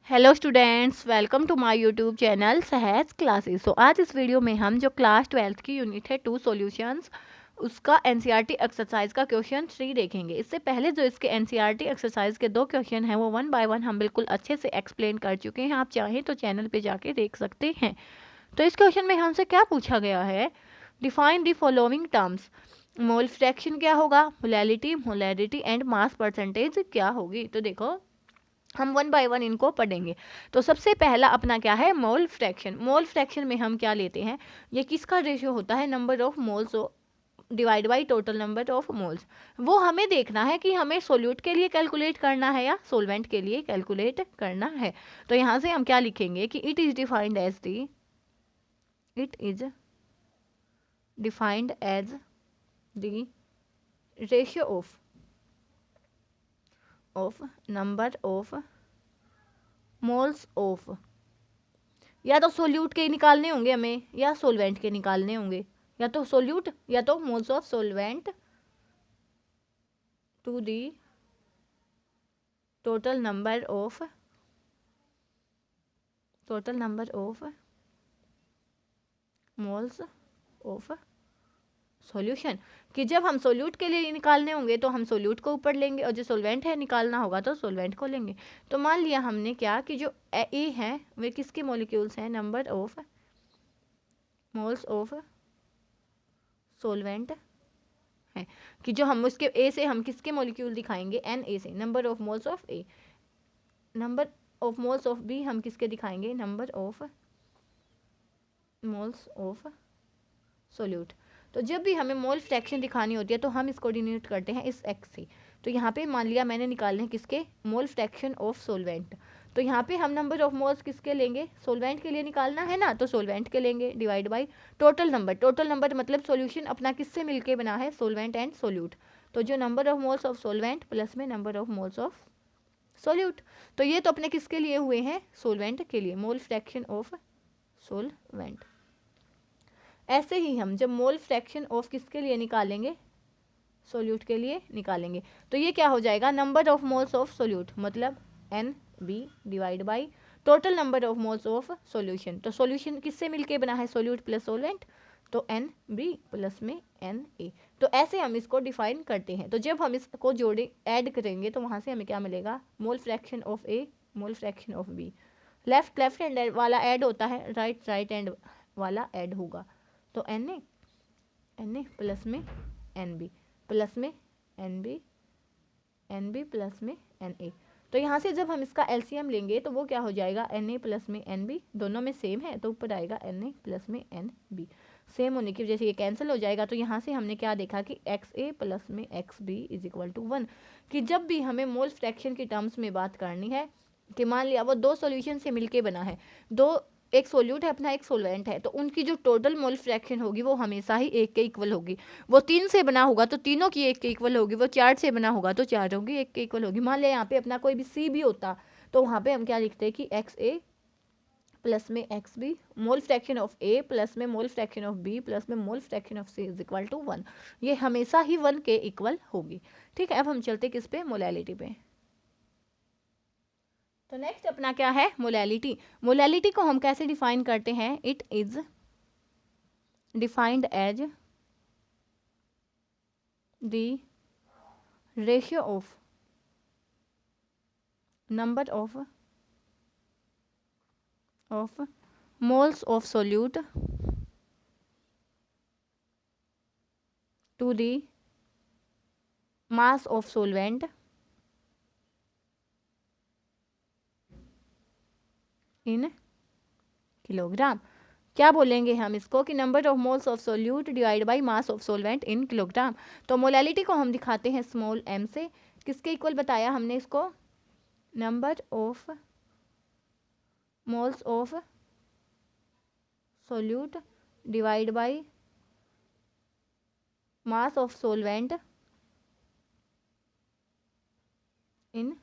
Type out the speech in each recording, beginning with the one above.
Hello students, welcome to my YouTube channel Sahaj Classes. तो आज इस वीडियो में हम जो क्लास 12th की यूनिट है 2 सॉल्यूशंस उसका एनसीईआरटी एक्सरसाइज का क्वेश्चन 3 देखेंगे। इससे पहले जो इसके एनसीईआरटी एक्सरसाइज के 2 क्वेश्चन हैं वो 1 बाय 1 हम बिल्कुल अच्छे से एक्सप्लेन कर चुके हैं। आप चाहें तो चैनल पे जाके देख सकते हैं। तो इस क्वेश्चन में हमसे क्या पूछा गया है, define the following terms. Mole fraction क्या होगा, molality, molarity and mass percentage क्या होगी। तो देखो हम 1 बाय 1 इनको पढ़ेंगे। तो सबसे पहला अपना क्या है, मोल फ्रैक्शन। मोल फ्रैक्शन में हम क्या लेते हैं, ये किसका रेशियो होता है, number of moles divide by total number of moles. वो हमें देखना है कि हमें सोल्यूट के लिए कैलकुलेट करना है या सोलवेंट के लिए कैलकुलेट करना है। तो यहाँ से हम क्या लिखेंगे कि it is defined as the ratio of number of moles of, या तो सोल्यूट के निकालने होंगे हमें या सोलवेंट के निकालने होंगे, या तो सोल्यूट या तो moles of solvent to the total number of moles of solution. कि जब हम सोल्यूट के लिए निकालने होंगे तो हम सोल्यूट को ऊपर लेंगे और जो सोलवेंट है निकालना होगा तो सोलवेंट को लेंगे। तो मान लिया हमने क्या कि जो ए है वे किसके मॉलिक्यूल्स हैं, number of moles of solvent है। कि जो हम उसके ए से हम किसके मॉलिक्यूल दिखाएंगे, एन ए से, number of moles of A. Number of moles of B हम किसके दिखाएंगे, number of moles of solute. तो जब भी हमें मोल फ्रैक्शन दिखानी होती है तो हम इसको डिनोट करते हैं इस एक्स से। तो यहाँ पे मान लिया मैंने निकालने हैं किसके, मोल फ्रैक्शन ऑफ सोलवेंट। तो यहाँ पे हम नंबर ऑफ मोल्स किसके लेंगे, सोलवेंट के लिए निकालना है ना, तो सोलवेंट के लेंगे divide by total number. Total number मतलब सॉल्यूशन अपना किससे मिलके बना है, सोलवेंट एंड सोल्यूट। तो जो number of moles of solvent plus में number of moles of solute. तो ये तो अपने किसके लिए हुए हैं, सोलवेंट के लिए, मोल फ्रैक्शन ऑफ सोलवेंट। ऐसे ही हम जब मोल फ्रैक्शन ऑफ किसके लिए निकालेंगे, सोल्यूट के लिए निकालेंगे, तो ये क्या हो जाएगा, number of moles of solute मतलब N B divide by total number of moles of solution. तो सॉल्यूशन किससे मिलके बना है, सोल्यूट प्लस सोलवेंट, तो एन बी प्लस में एन ए। तो ऐसे हम इसको डिफाइन करते हैं। तो जब हम इसको जोड़े ऐड करेंगे तो वहाँ से हमें क्या मिलेगा, mole fraction of A, mole fraction of B. Left hand वाला ऐड होता है, राइट हैंड वाला ऐड होगा। तो एन ए प्लस में एन बी प्लस में एन बी प्लस में एन ए। तो यहाँ से जब हम इसका एलसीएम लेंगे तो वो क्या हो जाएगा, एन ए प्लस में एन बी, दोनों में सेम है तो ऊपर आएगा एन ए प्लस में एन बी। सेम होने की वजह से ये कैंसिल हो जाएगा। तो यहाँ से हमने क्या देखा कि एक्स ए प्लस में X B is equal to 1। कि जब भी हमें मोल फ्रैक्शन की टर्म्स में बात करनी है कि मान लिया वो दो सॉल्यूशन से मिलके बना है, दो, एक सोल्यूट है अपना एक सोलवेंट है, तो उनकी जो टोटल मोल फ्रैक्शन होगी वो हमेशा ही एक के इक्वल होगी। वो 3 से बना होगा तो तीनों की एक के इक्वल होगी, वो 4 से बना होगा तो चारों की एक के इक्वल होगी। मान लिया यहाँ पे अपना कोई भी सी भी होता तो वहाँ पे हम क्या लिखते हैं कि एक्स ए प्लस में X B, mole fraction of A plus में mole fraction of B plus में mole fraction of C is equal to 1। ये हमेशा ही 1 के इक्वल होगी। ठीक है, अब हम चलते किस पे, मोलैलिटी पे। तो नेक्स्ट अपना क्या है, मोलैलिटी। मोलैलिटी को हम कैसे डिफाइन करते हैं, it is defined as the ratio of number of moles of solute to the mass of solvent in kilogram. क्या बोलेंगे हम इसको कि number of moles of solute divide by mass of solvent in kilogram. तो molality को हम दिखाते हैं स्मॉल एम से। किसके इक्वल बताया हमने इसको, number of moles of solute divide by mass of solvent in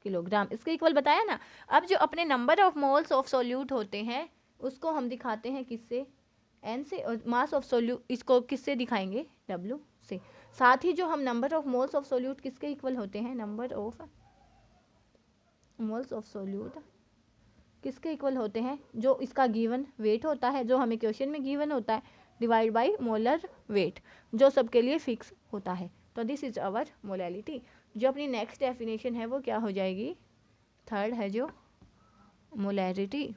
kilogram, इसके इक्वल बताया ना। अब जो अपने number of moles of solute होते हैं उसको हम दिखाते हैं किससे, एन से, और मास ऑफ सोल्यूट इसको किससे दिखाएंगे, डब्ल्यू से। साथ ही जो हम number of moles of solute किसके इक्वल होते हैं, number of moles of solute किसके इक्वल होते हैं, जो इसका गिवन वेट होता है, जो हमें क्वेश्चन में गिवन होता है, डिवाइड बाय मोलर वेट, जो सबके लिए फिक्स होता है। तो दिस इज आवर मोलैलिटी। जो अपनी नेक्स्ट डेफिनेशन है वो क्या हो जाएगी, थर्ड है जो मोलैरिटी।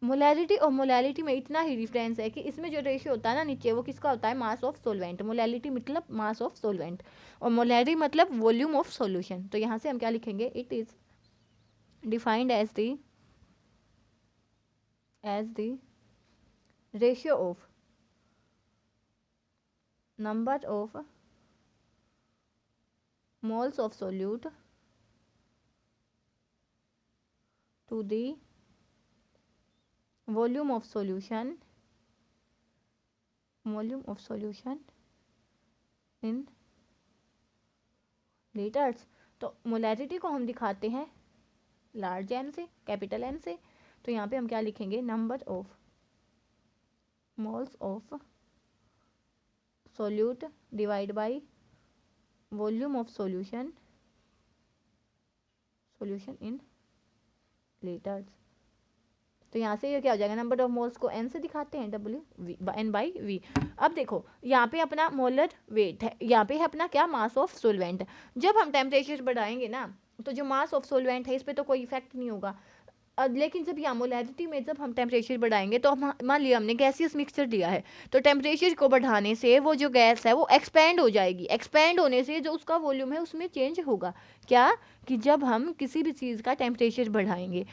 मोलैरिटी और मोलैलिटी में इतना ही डिफरेंस है कि इसमें जो रेशियो होता है ना नीचे, वो किसका होता है, मास ऑफ सोलवेंट। मोलैलिटी मतलब मास ऑफ सोलवेंट और मोलैरिटी मतलब वॉल्यूम ऑफ सॉल्यूशन। तो यहाँ से हम क्या लिखेंगे, it is defined as the ratio of number of moles of solute to the volume of solution in liters। तो मोलैरिटी को हम दिखाते हैं लार्ज एम से, कैपिटल एम से। तो यहाँ पे हम क्या लिखेंगे, number of moles of solute divide by volume of solution in litres. तो यहाँ से ये क्या हो जाएगा, नंबर ऑफ मोल्स को n से दिखाते हैं, n/v। अब देखो यहाँ पे अपना मोलर वेट है, यहाँ पे है अपना क्या, मास ऑफ सोलवेंट। जब हम टेम्परेचर बढ़ाएंगे ना, तो जो मास ऑफ सोलवेंट है इस पर तो कोई इफेक्ट नहीं होगा। लेकिन जब यहाँ मोलैरिटी में जब हम टेम्परेचर बढ़ाएंगे, तो मान लिया हमने गैसियस मिक्सचर लिया है, तो टेम्परेचर को बढ़ाने से वो जो गैस है वो एक्सपेंड हो जाएगी। एक्सपेंड होने से जो उसका वॉल्यूम है उसमें चेंज होगा। क्या कि जब हम किसी भी चीज़ का टेम्परेचर बढ़ाएंगे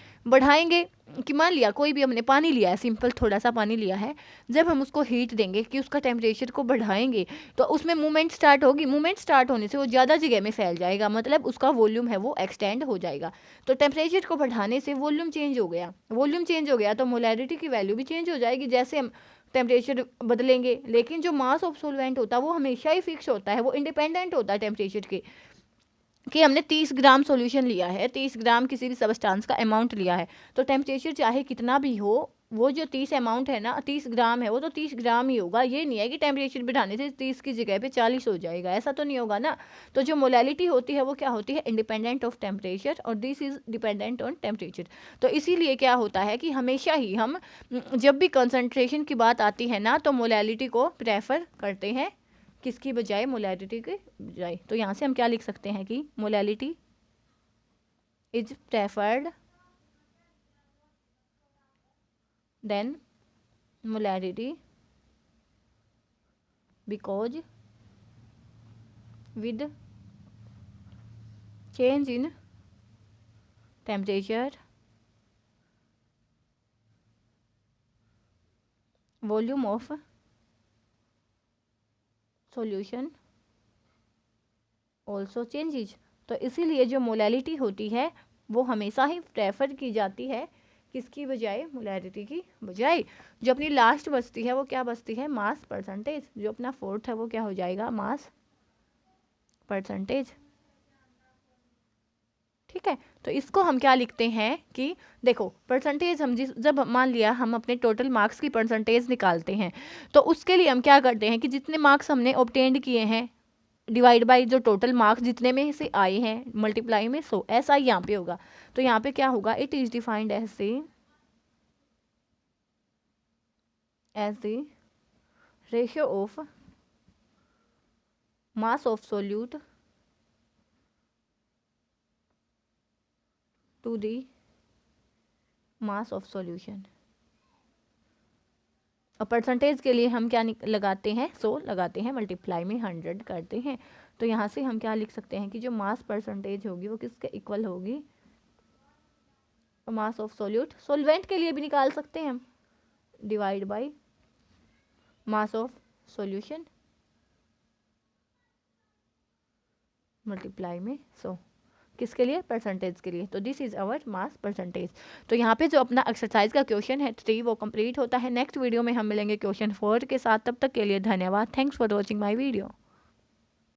कि मान लिया कोई भी हमने पानी लिया है, सिंपल थोड़ा सा पानी लिया है, जब हम उसको हीट देंगे कि उसका टेम्परेचर को बढ़ाएंगे, तो उसमें मूवमेंट स्टार्ट होगी। मूवमेंट स्टार्ट होने से वो ज़्यादा जगह में फैल जाएगा, मतलब उसका वॉल्यूम है वो एक्सटेंड हो जाएगा। तो टेम्परेचर को बढ़ाने से वॉल्यूम चेंज हो गया, तो मोलैरिटी की वैल्यू भी चेंज हो जाएगी जैसे हम टेम्परेचर बदलेंगे। लेकिन जो मास ऑफ सोलवेंट होता है वो हमेशा ही फिक्स होता है, वो इंडिपेंडेंट होता है टेम्परेचर के। कि हमने 30 ग्राम सॉल्यूशन लिया है, 30 ग्राम किसी भी सब्सटेंस का अमाउंट लिया है, तो टेम्परेचर चाहे कितना भी हो, वो जो 30 अमाउंट है ना, 30 ग्राम है, वो तो 30 ग्राम ही होगा। ये नहीं है कि टेम्परेचर बढ़ाने से 30 की जगह पे 40 हो जाएगा, ऐसा तो नहीं होगा ना। तो जो मोलैलिटी होती है वो क्या होती है, इंडिपेंडेंट ऑफ टेम्परेचर, और this is dependent on temperature. तो इसीलिए क्या होता है कि हमेशा ही हम जब भी कंसनट्रेशन की बात आती है ना, तो मोलैलिटी को प्रेफर करते हैं, किसकी बजाय, मोलैरिटी के बजाय। तो यहाँ से हम क्या लिख सकते हैं कि molality is preferred than molarity because with change in temperature volume of solution also changes. तो इसीलिए जो मोलैलिटी होती है वो हमेशा ही प्रेफर की जाती है, किसकी बजाय, मोलैरिटी की बजाय। जो अपनी लास्ट बचती है वो क्या बचती है, मास परसेंटेज। जो अपना फोर्थ है वो क्या हो जाएगा, मास परसेंटेज। ठीक है, तो इसको हम क्या लिखते हैं कि देखो परसेंटेज हम जब मान लिया हम अपने टोटल मार्क्स की परसेंटेज निकालते हैं, तो उसके लिए हम क्या करते हैं कि जितने मार्क्स हमने ऑब्टेंड किए हैं डिवाइड बाय जो टोटल मार्क्स जितने में से आए हैं मल्टीप्लाई में 100, ऐसा ही यहाँ पे होगा। तो यहाँ पे क्या होगा, it is defined as the ratio of mass of solute to the mass of solution. और परसेंटेज के लिए हम क्या लगाते हैं, 100 लगाते हैं, मल्टीप्लाई में 100 करते हैं। तो यहाँ से हम क्या लिख सकते हैं कि जो मास परसेंटेज होगी वो किसके इक्वल होगी, मास ऑफ सोल्यूट। सोलवेंट के लिए भी निकाल सकते हैं हम, divide by mass of solution multiply में 100, किसके लिए, परसेंटेज के लिए। तो this is our mass percentage. तो यहाँ पे जो अपना एक्सरसाइज का क्वेश्चन है 3 वो कंप्लीट होता है। नेक्स्ट वीडियो में हम मिलेंगे क्वेश्चन 4 के साथ। तब तक के लिए धन्यवाद। Thanks for watching my video.